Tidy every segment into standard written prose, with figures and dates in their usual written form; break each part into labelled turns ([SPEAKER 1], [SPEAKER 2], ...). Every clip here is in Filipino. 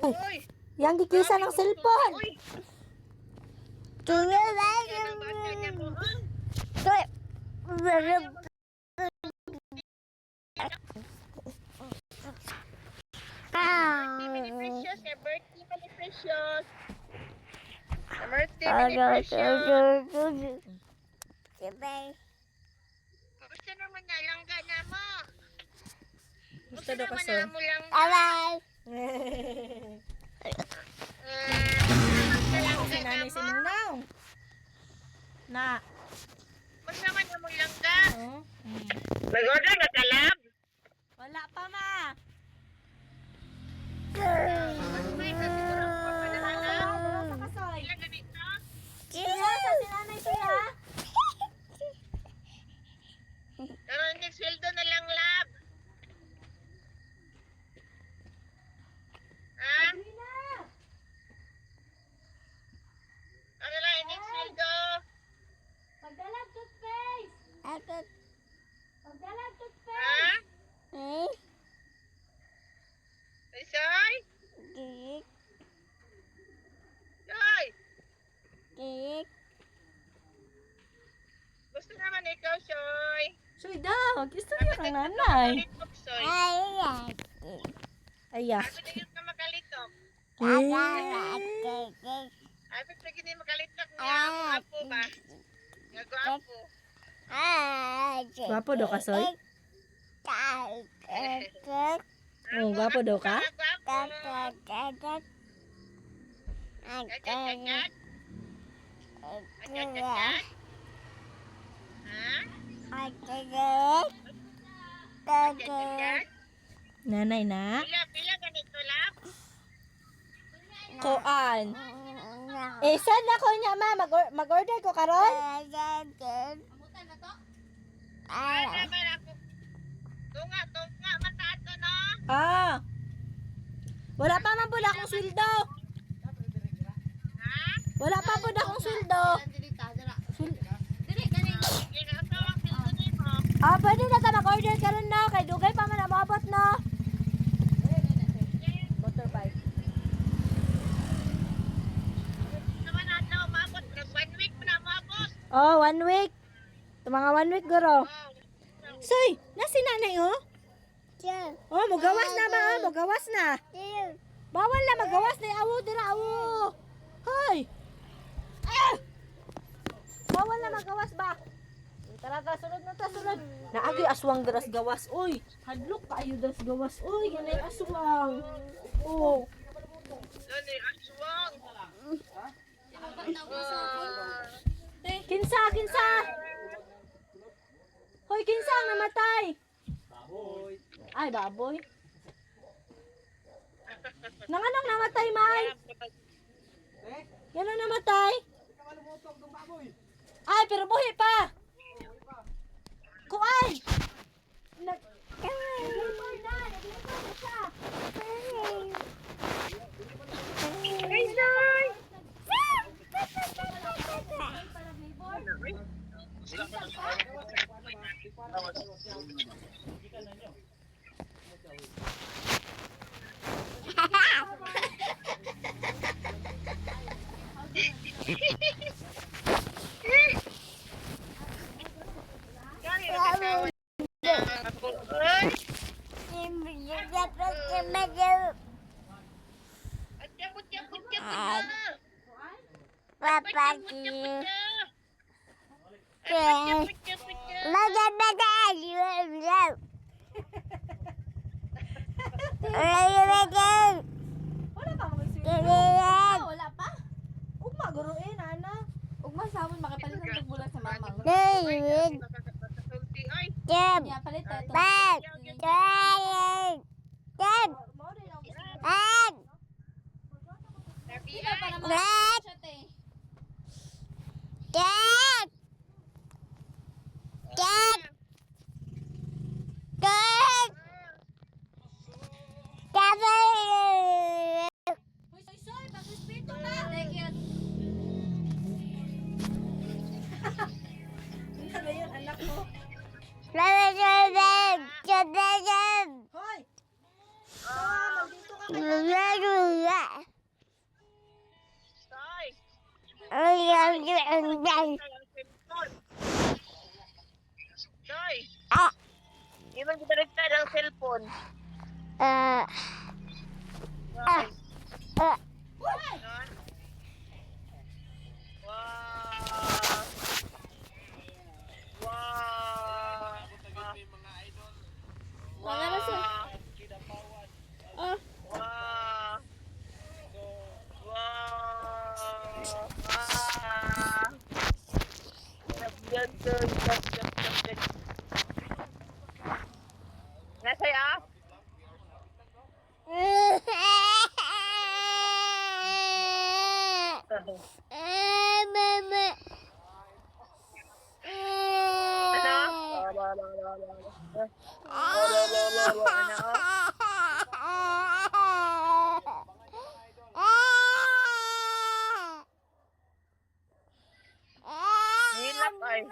[SPEAKER 1] Uy, yang gikisa ng cellphone.
[SPEAKER 2] Gusto naman na langga na mo.
[SPEAKER 1] Gusto daw kasi. Si nanay si Mungnaw. Na.
[SPEAKER 2] Gusto naman na mo langga.
[SPEAKER 1] Oh.
[SPEAKER 2] Mag-order na talab.
[SPEAKER 1] Wala pa ma.
[SPEAKER 2] May sa siguro pa padala.
[SPEAKER 1] Sa kasoy.
[SPEAKER 2] Ilan ganito?
[SPEAKER 1] Sila sa si nanay sila.
[SPEAKER 2] Pero next sweldo na lang lab. Ha? Ano lang next sweldo?
[SPEAKER 1] Pagdalag toothpaste. Pagdalag toothpaste.
[SPEAKER 2] Ha? Soy? Soy! Gusto naman ikaw, Soy.
[SPEAKER 1] Soy daw. Gusto niya kang nanay.
[SPEAKER 2] Makalitok, Soy.
[SPEAKER 1] Aya.
[SPEAKER 2] Ako na yung makalitok. Ay, pag hindi makalitok niya, ako ba? Nagwapo.
[SPEAKER 1] Gwapo daw ka, Soy? Oh, gwapo daw ka?
[SPEAKER 2] Gwapo. Kat? Ha? Kat?
[SPEAKER 1] Nanay na.
[SPEAKER 2] Pila ganito lang?
[SPEAKER 1] Koan. Saan na ko niya ma? Mag-order ko karon?
[SPEAKER 2] Ay, naman ako. Tunga, matato, no?
[SPEAKER 1] Ah. Wala pa man pud akong sweldo.
[SPEAKER 2] Ha?
[SPEAKER 1] Wala pa pud akong sweldo.
[SPEAKER 2] Ginagawa ang sildo mo.
[SPEAKER 1] Ah, pwede na ta mag-order karon na kay dugay pa man na maabot no. Motorbike.
[SPEAKER 2] Naman natin ako maabot. 1 week mo na maabot.
[SPEAKER 1] Oh, 1 week. Mga 1 week guro.
[SPEAKER 2] Oh.
[SPEAKER 1] Soy, nasi nanay oh. Oh, mugawas na ba? Mugawas na. Bawal na magawas na awo dira awo. Hoy. Bawal na magawas ba? Tara sunod na ta sunod. Naagi aswang dras gawas. Oy, hadlok kaayo dras gawas. Oy, ganay aswang. Oh.
[SPEAKER 2] Dali, aswang.
[SPEAKER 1] Kinsa. Hoy, kinsa ang namatay? Baboy. Ay, baboy. Nang anong namatay, May? Yan ang namatay? Ay, pero buhi pa. Kuan. Nag-labor na siya.
[SPEAKER 2] Ay, Soy!
[SPEAKER 1] Wala pa mga sirdo. Wala pa? Ugma, guruin, ana. Ugma, sabon, makapalitan ng bulan sa mamang. Niya, palit ito. Sila pa naman. Siya, te. Hoy, soy, pag-respeto na. Thank you. Ano yun, anak Hoy! Maldito ka kay
[SPEAKER 2] Toy. Toy. Ibang baliktad ang cellphone. Toy. Ganon. Wow. Wow.
[SPEAKER 1] Wala na siya. Ah,
[SPEAKER 2] Wow. Wow. Nasa'yo? Hilap ay.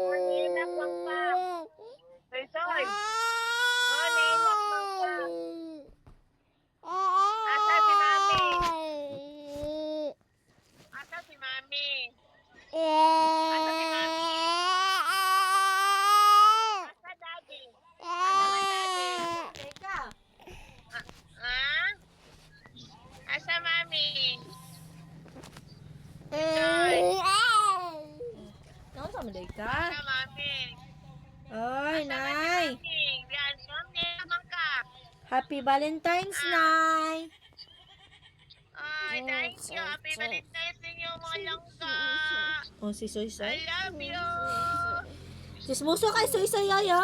[SPEAKER 2] Hilap lang pa. Soy, soy. Hilap lang pa. Asa si mami? Asa si mami? Asa si mami? Asa daddy? Asa man daddy?
[SPEAKER 1] teka.
[SPEAKER 2] Ha? Asa mami?
[SPEAKER 1] Naon sa maday ka?
[SPEAKER 2] Asa mami?
[SPEAKER 1] Oy, nay.
[SPEAKER 2] Yan, mami, naman ka.
[SPEAKER 1] Happy Valentine's, nay.
[SPEAKER 2] Ay, thank you. Happy Valentine's ninyo, mga langka.
[SPEAKER 1] Oh, si Soy
[SPEAKER 2] I
[SPEAKER 1] Soy.
[SPEAKER 2] love you.
[SPEAKER 1] Sismuso kay Soy Soy, yo.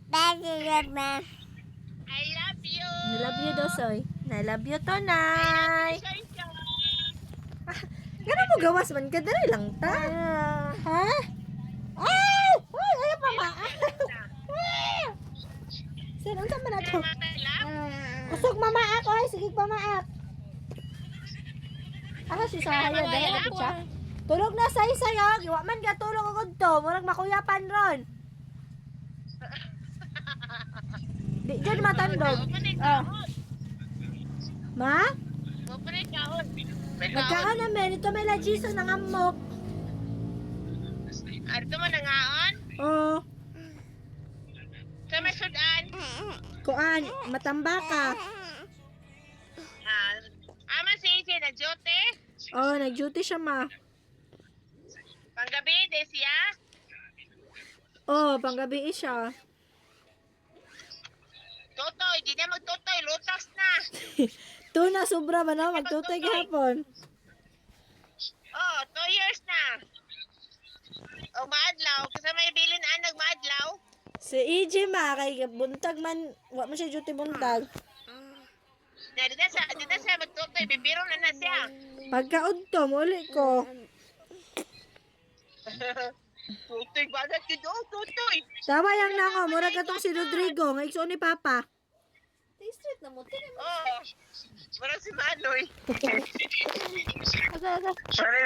[SPEAKER 2] I love you.
[SPEAKER 1] I love you daw, Soy. I love you to, nay.
[SPEAKER 2] Soy, soy.
[SPEAKER 1] Gano'n mo gawas man ka? Dari lang ta. Ha? Ay! Ay! Ay! Pamaak! Sino sa man ato? Kusog mamaak, oy! Sige, pamaak! Ah, si Sahaya, dahil ako siya. Tulog na sa isayo. Giwa man ka tulog ako to. Murag makuyapan ron. Di dyan matandog. Ah. Ma? Nagkaon namin. Ito may lajiso ng amok.
[SPEAKER 2] Arto mo nangaon?
[SPEAKER 1] Oh.
[SPEAKER 2] Sa may sudan?
[SPEAKER 1] Kuan. Matambaka.
[SPEAKER 2] Ama si Ije na jote?
[SPEAKER 1] Oh, nag-duty siya, ma.
[SPEAKER 2] Panggabi, de siya?
[SPEAKER 1] Oh, panggabi siya.
[SPEAKER 2] Totoy, di na magtotoy, lutas na.
[SPEAKER 1] Tuna, sobra man na. Magtutay gihapon.
[SPEAKER 2] Oh, 2 years na. O maadlaw, kasi may bilin anag maadlaw.
[SPEAKER 1] Si EJ, ma. Kay buntag man. Wa man siya duty buntag.
[SPEAKER 2] Na, di na siya magtotoy, bibiro na siya.
[SPEAKER 1] Pagkaudto, muli ko.
[SPEAKER 2] Tutoy, bakit yun? Oh, tutoy.
[SPEAKER 1] Tama yang nango. Mura ka tong si Rodrigo. Nga ikso ni Papa. Street na mo.
[SPEAKER 2] Oh, parang si Manoy.
[SPEAKER 1] Asa.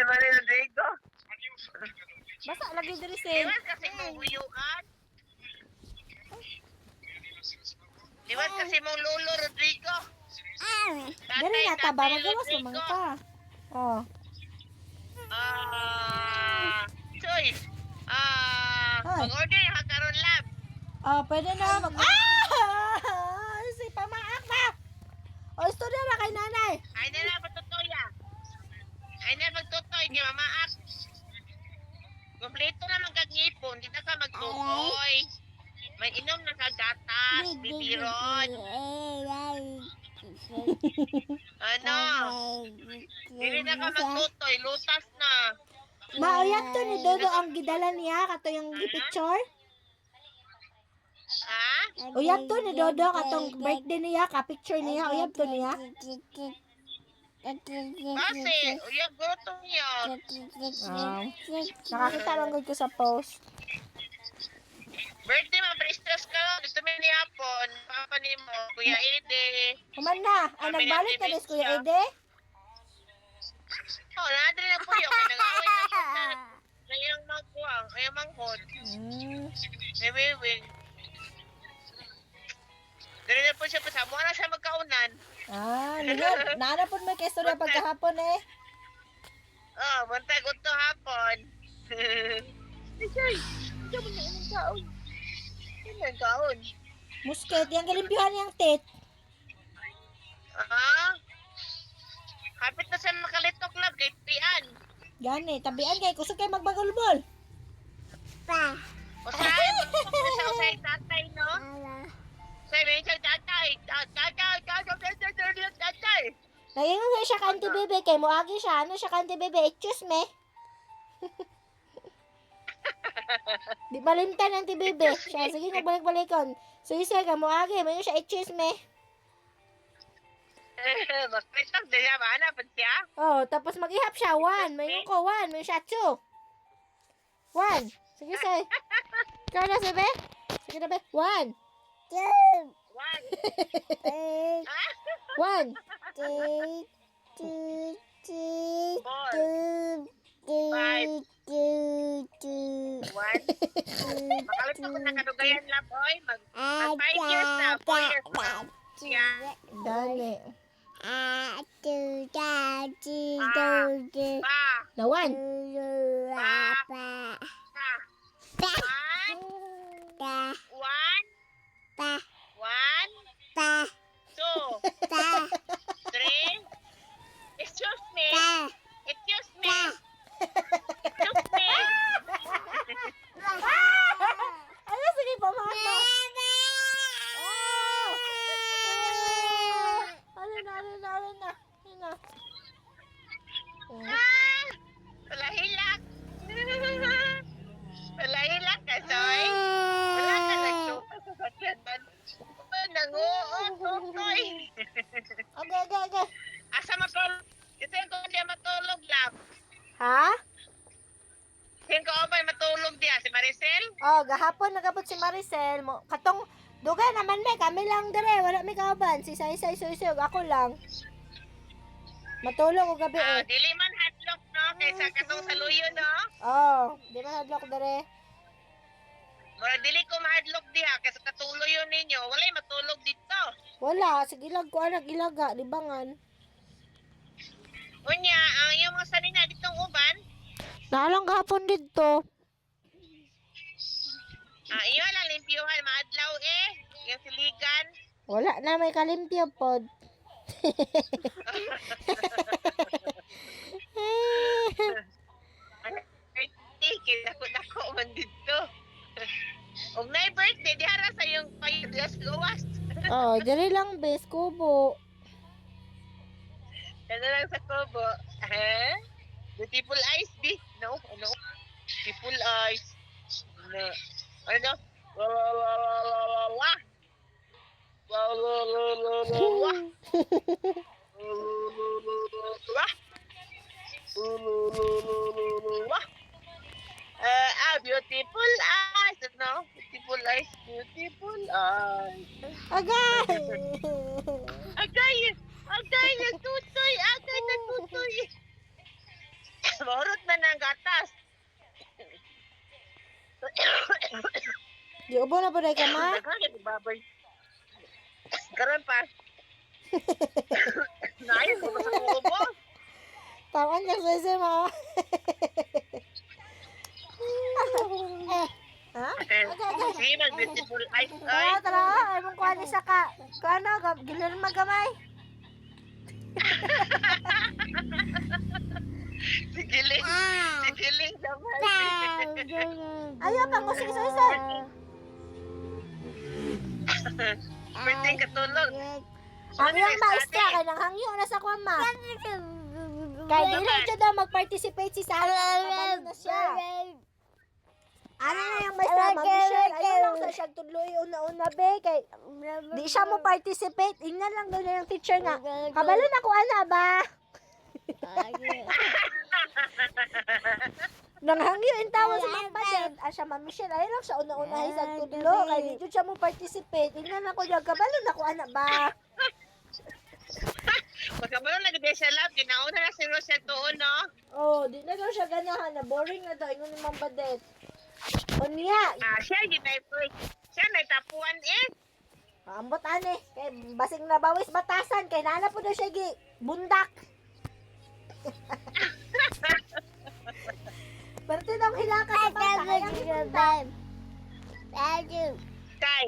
[SPEAKER 2] Manoy Rodrigo.
[SPEAKER 1] Basta lagi diri sin.
[SPEAKER 2] Liwan kasi mong huyuan. Liwan kasi mong lolo Rodrigo.
[SPEAKER 1] Diri na taba. Magawas naman ka. Oh.
[SPEAKER 2] Choy. Mag-order yung hakaron lab.
[SPEAKER 1] Oh, pwede na. Si Pamaak na. O, istorya na kay nanay.
[SPEAKER 2] Ay na lang magtutoya. Ay na magtutoy kay mamaak. Kompleto na magkagipon. Di na ka magtutoy. May inom na kagatas. Bibiron. Ano? Dili na ka magtutoy. Lutas na.
[SPEAKER 1] Mauyat to ni Dodo ang gidala niya. Kato yung picture.
[SPEAKER 2] Ha?
[SPEAKER 1] Uyab to ni Dodo. Katong birthday niya. Ka-picture niya. Uyab to niya.
[SPEAKER 2] Kasi, uyag gutom yun.
[SPEAKER 1] Wow. Nakakita lang ko sa post.
[SPEAKER 2] Birthday mo, pre-stress ka lang. Gusto mo ni Hapon. Papa ni mo, Kuya Ede.
[SPEAKER 1] Kuman na. Ay, nagbalik ka des, Kuya Ede.
[SPEAKER 2] Oh, nadali na po yun. Kaya nag-away na siya sa Ayang magkuang, ayang manghod.
[SPEAKER 1] Hmm.
[SPEAKER 2] May wiwing. Dali na po siya pa sa na siya magkaunan.
[SPEAKER 1] Ningon. Naana po may kaistorya pagkahapon eh.
[SPEAKER 2] Oh, buntag uto hapon. Ay, hindi mo na inang kaon. Inang kaon.
[SPEAKER 1] Musket, yung galimpyuhan niyang tit.
[SPEAKER 2] Ah? Kapit na siya makalitok lab, kay Pian.
[SPEAKER 1] Gani, tabian kay kusog kay magbagulbol.
[SPEAKER 2] Usay, magpapok na siya usay tatay, no? Usay, may siyang tatay. Tatay.
[SPEAKER 1] Naging siya kanti bebe kay moagi siya. Ano siya kanti bebe? Excuse me. Di balintan ang ti bebe. Siya, sige nga balik-balikon. So isa ka moagi. May siya excuse me.
[SPEAKER 2] Mag-stop na siya, maana pa siya.
[SPEAKER 1] Oh, tapos mag-ihap siya. 1. May ko 1. May siya 2. 1. Sige say. Ikaw na sabi? Sige na be. 1. 2.
[SPEAKER 2] One.
[SPEAKER 1] 1. 2. 2. 2.
[SPEAKER 2] 4. 5. 1. Makalit ako na kadugayan lang, boy. Mag 5 years na. 4 years na. Siya.
[SPEAKER 1] Dali.
[SPEAKER 2] Pa.
[SPEAKER 1] Na 1.
[SPEAKER 2] Pa. One. One. 2. 3. Excuse me. Excuse me. Excuse me.
[SPEAKER 1] Ano sige pa mama? Alin na.
[SPEAKER 2] Ah! Palahilak. Palahilak ka, Soy. Wala ka nagsuka sa sakyanan. Nanguot, tutoy.
[SPEAKER 1] Okay.
[SPEAKER 2] Asa matulog? Ito yung kung di matulog lang.
[SPEAKER 1] Ha?
[SPEAKER 2] Tingin ko ba matulog diya? Si Maricel?
[SPEAKER 1] Oh, gahapon nagabot si Maricel mo. Katong duga naman me, kami lang dire, wala mi kauban. Si Saysay Suysog, ako lang. Matulog ko gabi eh.
[SPEAKER 2] Dili man hadlock, no? Kaysa katong sa luyo, no?
[SPEAKER 1] Oh, di man hadlok dire.
[SPEAKER 2] Mura dili ko mahadlok diha kaysa katuloy ninyo. Walay matulog dito.
[SPEAKER 1] Wala, sige ilag ko anak ilaga, libangan.
[SPEAKER 2] Unya, ang yung mga sanina ditong uban,
[SPEAKER 1] Naalang gahapon dito.
[SPEAKER 2] iyo lang limpyuhan, maadlaw eh. Yung siligan.
[SPEAKER 1] Wala na may kalimpyo pod.
[SPEAKER 2] Dako man dito. Og na birthday, dihara sa yung payudas gawas.
[SPEAKER 1] Oh, dire lang bes kubo.
[SPEAKER 2] Ano lang sa kubo. Beautiful eyes, B. No? Ano? Beautiful eyes. No. Ano? Wah. Beautiful eyes. No? Beautiful eyes. Beautiful eyes.
[SPEAKER 1] Agay!
[SPEAKER 2] Agay na tutoy. Agay na tutoy. Mahurot na ng gatas.
[SPEAKER 1] Di ubo na po ka ma?
[SPEAKER 2] Nagkagad ni babay. Karon pa. Naayos ko sa kubo.
[SPEAKER 1] Tawan ka sa ma. Ha?
[SPEAKER 2] Sige, mag-beautiful eyes.
[SPEAKER 1] Tara, ay mong kuha ni sa ka. Kano, gilir magamay.
[SPEAKER 2] Sigiling. Sigiling naman.
[SPEAKER 1] Ayaw pa ko isa-isa.
[SPEAKER 2] Pwedeng katulog.
[SPEAKER 1] Ang iyang maestra, kay nang hangyo na sa kuha ma. Kaya dili siya daw mag-participate si Sarah. Kabalo na siya. Ano na yung maestra, mag-share. Ayaw lang sa siya tuloy una-una be. Kay di siya mo participate. Ingnan lang doon na yung teacher nga. Kabalo na ko ana ba? Nang hangyo in tawo sa mga padet. Siya Ma'am Michelle, ayaw lang siya una-una sa tudlo. Kaya di dyan siya mo participate. Ingnan lang ko dyan. Kabalo na ko ana ba?
[SPEAKER 2] Magkabalo lagi din siya lab. Ginauna na si Rochelle tuon, no?
[SPEAKER 1] Oh, di na daw siya ganahan na boring na daw ingon ni Ma'am Badet. O niya,
[SPEAKER 2] Siya, siya may tapuan eh.
[SPEAKER 1] ambot ane, kay basing nabawis batasan kay nana po daw siya gi bundak. Parte daw hilaka sa bata kaya gibundak.
[SPEAKER 2] Kay,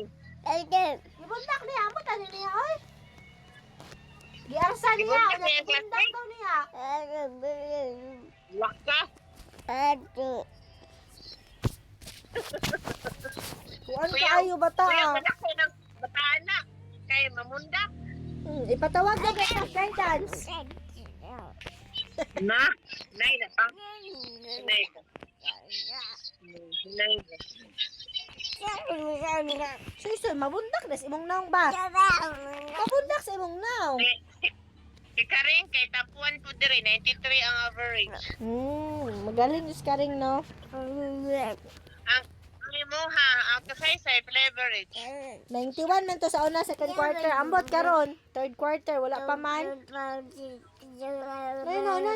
[SPEAKER 1] Gibundak niya, ambot ane niya oy. Giarsa niya,
[SPEAKER 2] Gibundak
[SPEAKER 1] unya
[SPEAKER 2] niya ang
[SPEAKER 1] gibundak
[SPEAKER 2] classmate?
[SPEAKER 1] daw niya.
[SPEAKER 2] waka.
[SPEAKER 1] Kuan kaayo bata.
[SPEAKER 2] Kuya, manak ko ng bataan na. Kay mamundak.
[SPEAKER 1] Ipatawag na ba sa guidance?
[SPEAKER 2] Na, nay na pang. Nay ko. Nay ko.
[SPEAKER 1] Suy, mabundak na sa imong naong ba? Mabundak sa imong naong.
[SPEAKER 2] Kay Karing, kay tapuan po dire, 93 ang average.
[SPEAKER 1] Magaling is karing no.
[SPEAKER 2] Ang mo ha, ang kasaysay, leverage.
[SPEAKER 1] 91 man to sa una, second quarter. Ambot karon, third quarter, wala pa man.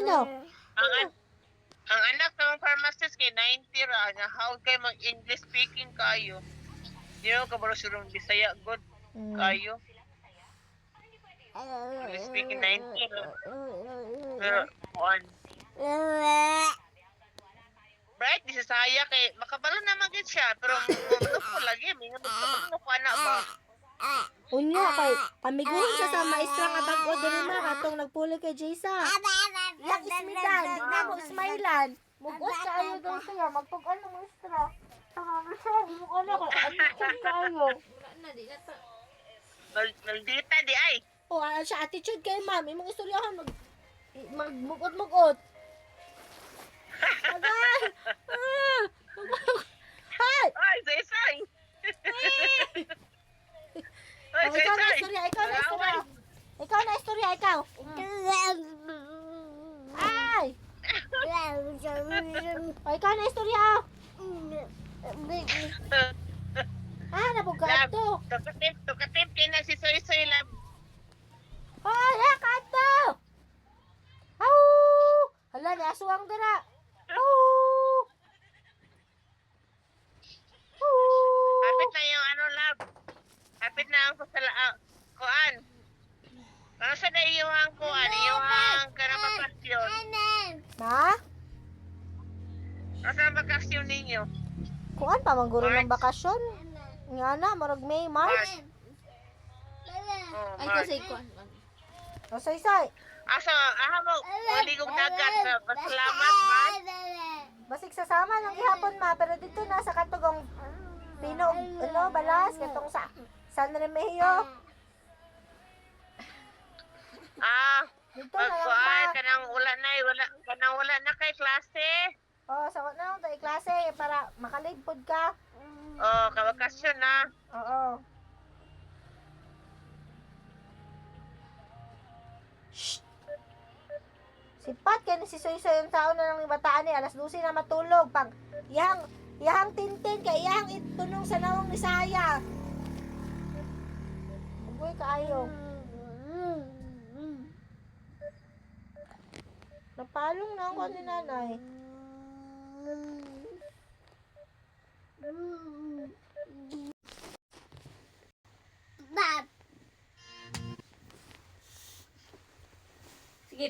[SPEAKER 1] No.
[SPEAKER 2] Ang anak ng pharmacist kay 90 ra nga how kay mag English speaking kayo. Di ko kabalo surong Bisaya good kayo. English speaking 90 ra. Pero kuan. Bright di sa saya kay makabalo naman gid siya pero ano ko lagi may nga ko ana ba.
[SPEAKER 1] Unya kay pamiguron sa sa maestra nga bag-o diri ma katong nagpuli kay Jaysa. Yak ismitan, di na mo smilean. Mugot kaayo daw siya, magpag-an ng maestra. Mo ana ko, attitude kaayo.
[SPEAKER 2] Naldita di ay.
[SPEAKER 1] O, siya attitude kay ma'am, imong istoryahan magmugot-mugot. Agay! Hay!
[SPEAKER 2] Ay, say. Ay,
[SPEAKER 1] Oh, ikaw na istorya, ikaw. Ay! O, ikaw na istorya. Nabugat to.
[SPEAKER 2] Tukatip kay na si Soy lab.
[SPEAKER 1] Hoy, hakat to! Au! Hala, ni aswang dira. Au!
[SPEAKER 2] Hapit na yung ano lab. Hapit na ang kuan. Ano sa na iyong kuan? Iyong karang bakasyon.
[SPEAKER 1] Ma?
[SPEAKER 2] Ano sa bakasyon ninyo?
[SPEAKER 1] Kuan pa man guro ng
[SPEAKER 2] March.
[SPEAKER 1] bakasyon? Nga na, marag May, March.
[SPEAKER 2] Oh,
[SPEAKER 3] Ay,
[SPEAKER 2] March.
[SPEAKER 3] kasi kuan.
[SPEAKER 1] O, say.
[SPEAKER 2] Asa, mo, maligong dagat sa pasalamat, man.
[SPEAKER 1] Basig sasama ng gihapon ma, pero dito na sa katugong Pinog, Balas, katong sa San Remigio. Dito na lang
[SPEAKER 2] Magkuan,
[SPEAKER 1] pa.
[SPEAKER 2] kanang wala na kay klase.
[SPEAKER 1] O, sa na lang tayo klase para makalipod ka.
[SPEAKER 2] Oh, kabakasyon na.
[SPEAKER 1] Oo. Shh! Sipat kaya si Soy-Soy yung taon na ng bataan ni alas 12 na matulog pang iyang tintin kay iyang itunong sa nawang ni Saya. Ugoy kaayo. Napalong na ako ni nanay.
[SPEAKER 3] Sige,